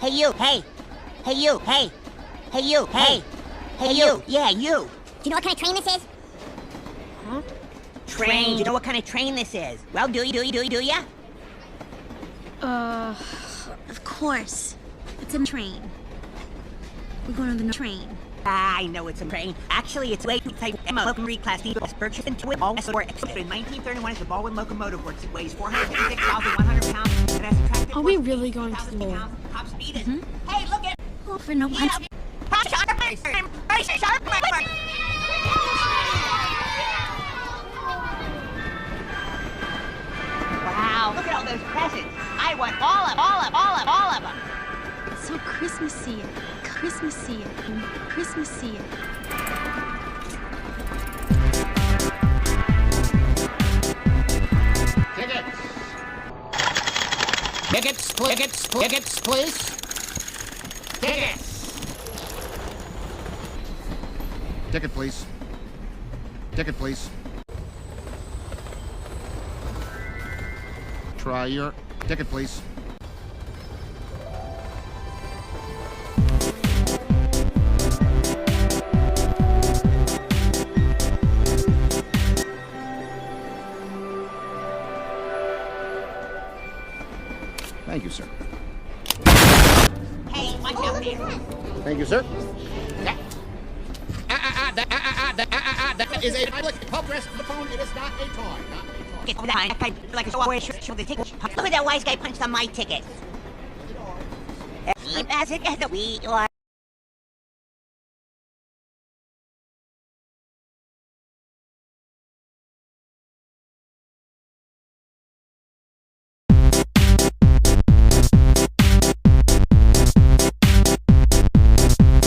Hey you, hey! Hey you, hey! Hey you, hey! Hey you, yeah, you! Do you know what kind of train this is? Huh? Train, do you know what kind of train this is? Well, do ya? Of course. It's a train. We're going on the train. I know it's a train. Actually, it's late type Emma locomotive class D purchased into it all or in 1931 is the Baldwin locomotive works. It weighs 456,100 pounds. It has a tractor. Are we really going to the moon? Top speed is. Hey, look at. Oh, for no one. Wow, look at all those presents. I want all of them. It's so Christmassy. Christmassy. Tickets, please. Ticket, please. Ticket, please. Try your ticket, please. Thank you, sir. Hey, watch out there. Thank you, sir. That is a public progress to the phone. It is not a toy. Get that like a show the ticket. Look at that wise guy punched on my ticket. Keep as it as we are.